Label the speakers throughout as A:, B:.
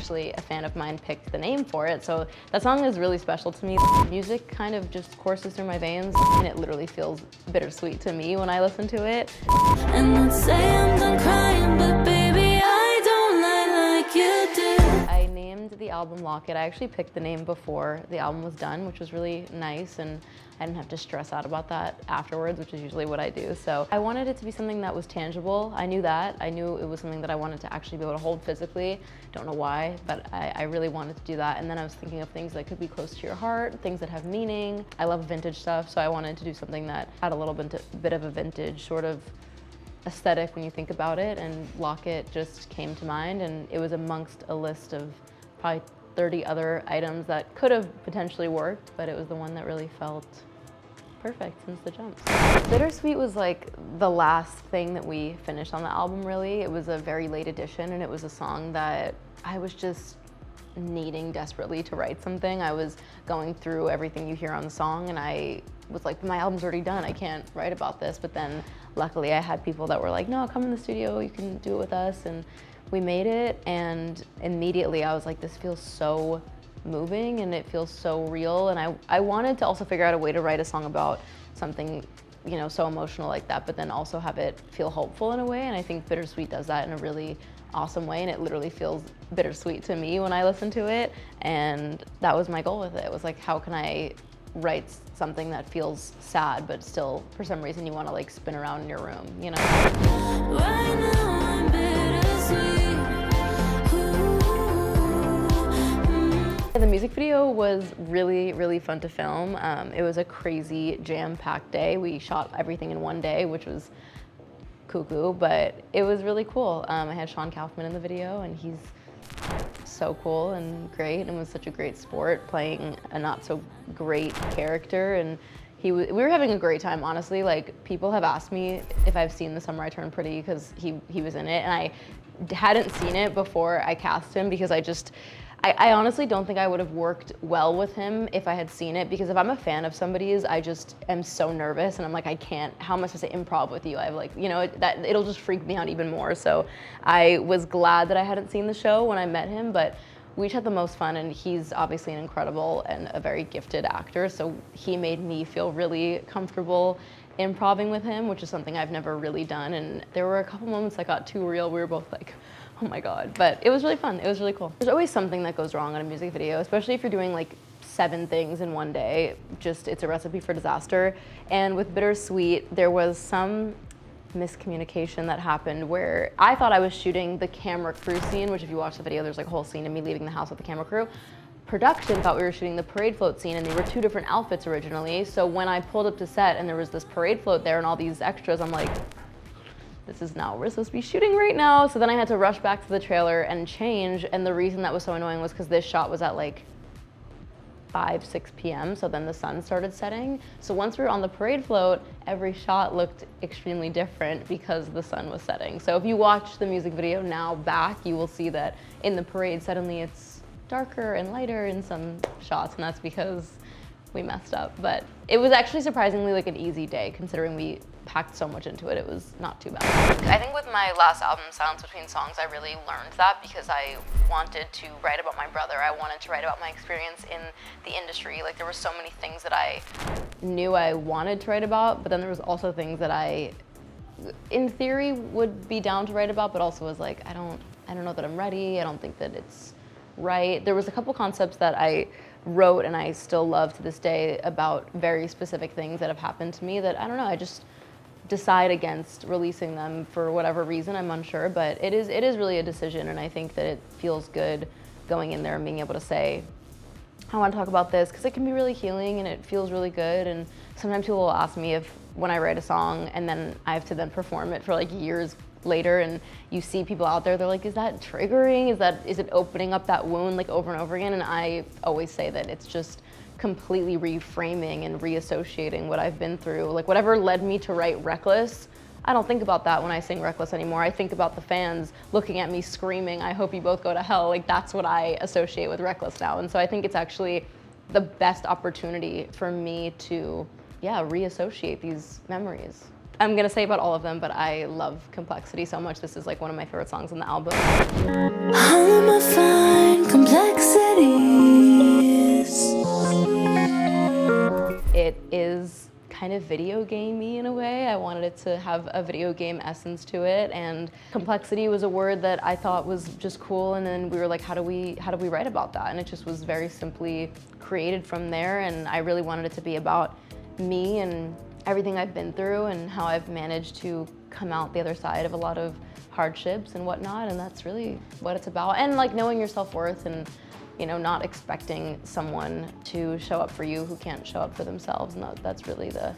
A: actually a fan of mine picked the name for it. So that song is really special to me. The music kind of just courses through my veins, and it literally feels bittersweet to me when I listen to it.
B: And let's say I'm done crying, but baby, I don't lie like you do.
A: I named the album Locket. I actually picked the name before the album was done, which was really nice, and I didn't have to stress out about that afterwards, which is usually what I do. So I wanted it to be something that was tangible. I knew that. I knew it was something that I wanted to actually be able to hold physically. Don't know why, but I really wanted to do that. And then I was thinking of things that could be close to your heart, things that have meaning. I love vintage stuff, so I wanted to do something that had a little bit of a vintage sort of aesthetic when you think about it, and Locket just came to mind, and it was amongst a list of probably 30 other items that could have potentially worked, but it was the one that really felt perfect since the jump. Bittersweet was like the last thing that we finished on the album, really. It was a very late edition, and it was a song that I was just needing desperately to write something. I was going through everything you hear on the song, and I was like, my album's already done, I can't write about this. But then luckily I had people that were like, no, come in the studio, you can do it with us. And we made it, and immediately I was like, this feels so moving and it feels so real. And I wanted to also figure out a way to write a song about something, you know, so emotional like that, but then also have it feel hopeful in a way. And I think Bittersweet does that in a really awesome way, and it literally feels bittersweet to me when I listen to it. And that was my goal with it. It was like, how can I write something that feels sad, but still, for some reason, you want to like spin around in your room, you know?
B: Right now I'm bittersweet.
A: The music video was really, really fun to film. It was a crazy jam-packed day. We shot everything in one day, which was cuckoo, but it was really cool. I had Sean Kaufman in the video, and he's so cool and great, and was such a great sport playing a not so great character. And we were having a great time, honestly. Like, people have asked me if I've seen The Summer I Turned Pretty, because he was in it, and I hadn't seen it before I cast him, because I honestly don't think I would have worked well with him if I had seen it, because if I'm a fan of somebody's, I just am so nervous, and I'm like, I can't, how am I supposed to improv with you? I have like, you know, it'll just freak me out even more. So I was glad that I hadn't seen the show when I met him, but we each had the most fun, and he's obviously an incredible and a very gifted actor, so he made me feel really comfortable improvising with him, which is something I've never really done. And there were a couple moments that got too real. We were both like, oh my God, but it was really fun. It was really cool. There's always something that goes wrong on a music video, especially if you're doing like 7 things in one day. Just, it's a recipe for disaster. And with Bittersweet, there was some miscommunication that happened where I thought I was shooting the camera crew scene, which if you watch the video, there's like a whole scene of me leaving the house with the camera crew. Production thought we were shooting the parade float scene, and they were 2 different outfits originally. So when I pulled up to set and there was this parade float there and all these extras, I'm like, this is not what we're supposed to be shooting right now. So then I had to rush back to the trailer and change. And the reason that was so annoying was because this shot was at like 5, 6 p.m. So then the sun started setting. So once we were on the parade float, every shot looked extremely different because the sun was setting. So if you watch the music video now back, you will see that in the parade, suddenly it's darker and lighter in some shots, and that's because we messed up. But it was actually surprisingly like an easy day, considering we packed so much into it. It was not too bad. I think with my last album, Silence Between Songs, I really learned that, because I wanted to write about my brother. I wanted to write about my experience in the industry. Like, there were so many things that I knew I wanted to write about, but then there was also things that I, in theory, would be down to write about, but also was like, I don't know that I'm ready. I don't think that it's right. There was a couple concepts that I wrote and I still love to this day about very specific things that have happened to me that, I don't know, I just decide against releasing them for whatever reason. I'm unsure, but it is really a decision, and I think that it feels good going in there and being able to say, I want to talk about this, because it can be really healing and it feels really good. And sometimes people will ask me if, when I write a song and then I have to then perform it for like years later, and you see people out there, they're like, is that triggering? Is it opening up that wound like over and over again? And I always say that it's just completely reframing and reassociating what I've been through. Like, whatever led me to write Reckless, I don't think about that when I sing Reckless anymore. I think about the fans looking at me screaming, I hope you both go to hell. Like, that's what I associate with Reckless now. And so I think it's actually the best opportunity for me to, reassociate these memories. I'm gonna say about all of them, but I love Complexity so much. This is like one of my favorite songs on the album.
B: All of my fine
A: kind of video gamey in a way. I wanted it to have a video game essence to it, and complexity was a word that I thought was just cool, and then we were like, how do we write about that? And it just was very simply created from there, and I really wanted it to be about me and everything I've been through and how I've managed to come out the other side of a lot of hardships and whatnot, and that's really what it's about. And like knowing your self-worth and, you know, not expecting someone to show up for you who can't show up for themselves, and that's really the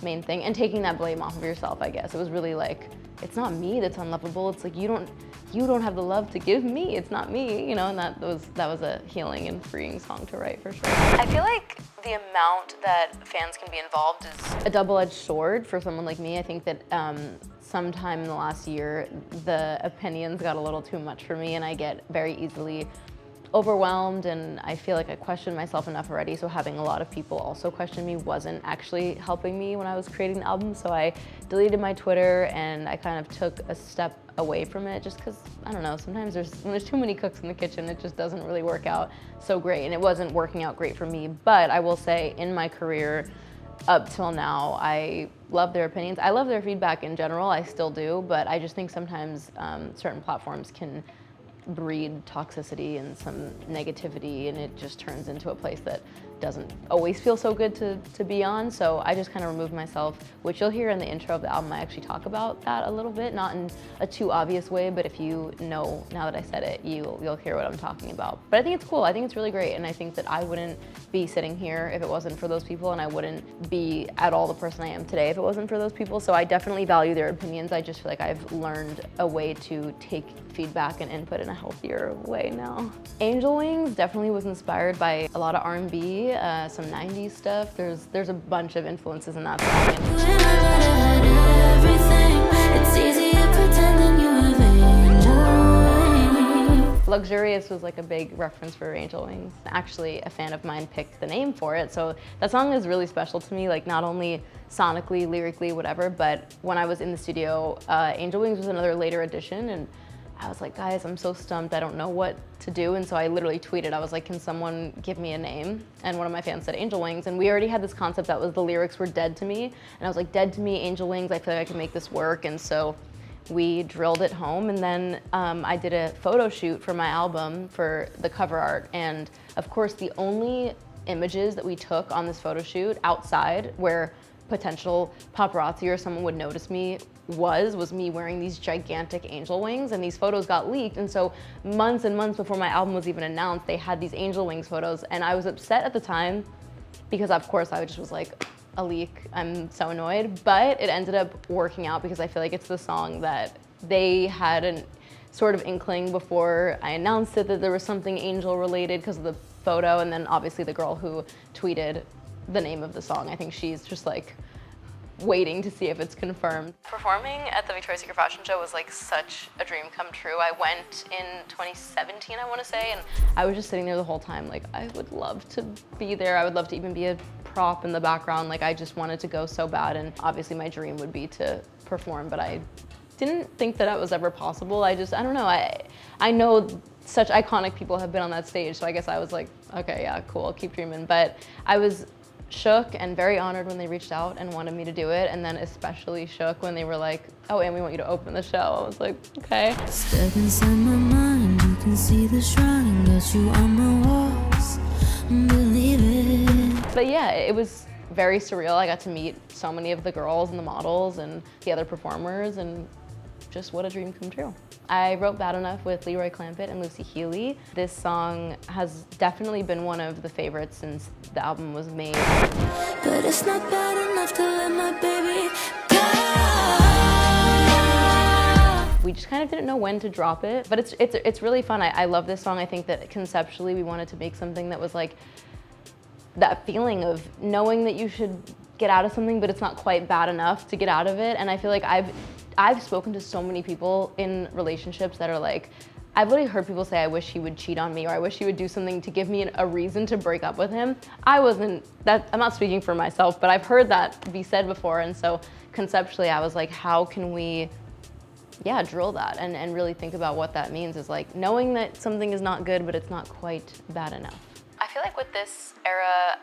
A: main thing. And taking that blame off of yourself, I guess. It was really like, it's not me that's unlovable, it's like you don't have the love to give me, it's not me, you know, and that was a healing and freeing song to write for sure. I feel like the amount that fans can be involved is a double-edged sword for someone like me. I think that sometime in the last year, the opinions got a little too much for me, and I get very easily overwhelmed, and I feel like I question myself enough already, so having a lot of people also question me wasn't actually helping me when I was creating the album. So I deleted my Twitter and I kind of took a step away from it, just because, I don't know, sometimes when there's too many cooks in the kitchen, it just doesn't really work out so great, and it wasn't working out great for me. But I will say, in my career up till now, I love their opinions. I love their feedback in general, I still do, but I just think sometimes certain platforms can breed toxicity and some negativity, and it just turns into a place that doesn't always feel so good to be on. So I just kind of removed myself, which you'll hear in the intro of the album. I actually talk about that a little bit, not in a too obvious way, but if you know, now that I said it, you'll hear what I'm talking about. But I think it's cool, I think it's really great, and I think that I wouldn't be sitting here if it wasn't for those people, and I wouldn't be at all the person I am today if it wasn't for those people. So I definitely value their opinions. I just feel like I've learned a way to take feedback and input in a healthier way now. Angel Wings definitely was inspired by a lot of R&B, some 90s stuff. There's a bunch of influences in that song. Luxurious was like a big reference for Angel Wings. Actually, a fan of mine picked the name for it, so that song is really special to me, like not only sonically, lyrically, whatever, but when I was in the studio, Angel Wings was another later addition, and I was like, guys, I'm so stumped, I don't know what to do. And so I literally tweeted, I was like, can someone give me a name? And one of my fans said Angel Wings, and we already had this concept that was the lyrics were dead to me. And I was like, dead to me, Angel Wings, I feel like I can make this work. And so we drilled it home, and then I did a photo shoot for my album for the cover art. And of course, the only images that we took on this photo shoot outside where potential paparazzi or someone would notice me was me wearing these gigantic angel wings, and these photos got leaked. And so months and months before my album was even announced, they had these angel wings photos, and I was upset at the time because of course I just was like, a leak, I'm so annoyed. But it ended up working out because I feel like it's the song that they had a sort of inkling before I announced it that there was something angel related because of the photo, and then obviously the girl who tweeted the name of the song, I think she's just like waiting to see if it's confirmed. Performing at the Victoria's Secret Fashion Show was like such a dream come true. I went in 2017, I want to say, and I was just sitting there the whole time like, I would love to be there. I would love to even be a prop in the background. Like, I just wanted to go so bad, and obviously my dream would be to perform, but I didn't think that was ever possible. I don't know. I know such iconic people have been on that stage, so I guess I was like, okay, yeah, cool, I'll keep dreaming. But I was shook and very honored when they reached out and wanted me to do it, and then especially shook when they were like, oh, and we want you to open the show. I was like, okay.
B: Step inside my mind, you can see the shrine, got you on my walls, believe it.
A: But yeah, it was very surreal. I got to meet so many of the girls and the models and the other performers, and just what a dream come true. I wrote Bad Enough with Leroy Clampett and Lucy Healy. This song has definitely been one of the favorites since the album was made.
B: But it's not bad enough to let my baby go.
A: We just kind of didn't know when to drop it, but it's really fun. I love this song. I think that conceptually we wanted to make something that was like that feeling of knowing that you should get out of something, but it's not quite bad enough to get out of it. And I feel like I've spoken to so many people in relationships that are like, I've literally heard people say, I wish he would cheat on me, or I wish he would do something to give me a reason to break up with him. I'm not speaking for myself, but I've heard that be said before. And so conceptually I was like, how can we, drill that and really think about what that means, is like knowing that something is not good, but it's not quite bad enough. I feel like with this era,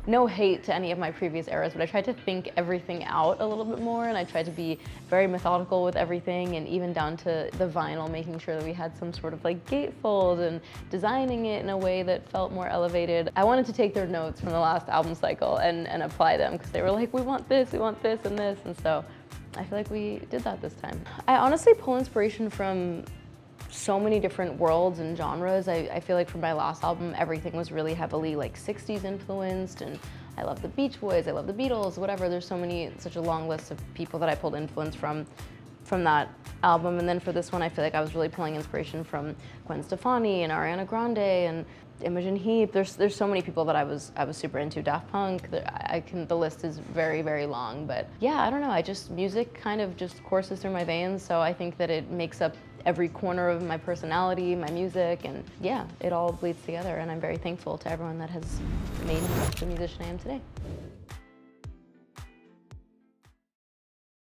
A: No hate to any of my previous eras, but I tried to think everything out a little bit more, and I tried to be very methodical with everything, and even down to the vinyl, making sure that we had some sort of like gatefold and designing it in a way that felt more elevated. I wanted to take their notes from the last album cycle and apply them, because they were like, we want this, and so I feel like we did that this time. I honestly pull inspiration from so many different worlds and genres. I feel like for my last album, everything was really heavily like 60s influenced, and I love the Beach Boys, I love the Beatles, whatever. There's such a long list of people that I pulled influence from that album. And then for this one, I feel like I was really pulling inspiration from Gwen Stefani and Ariana Grande and Imogen Heap. There's so many people that I was super into. Daft Punk. The list is very, very long. But yeah, I don't know. Music kind of just courses through my veins. So I think that it makes up every corner of my personality, my music, and yeah, it all bleeds together. And I'm very thankful to everyone that has made me the musician I am today.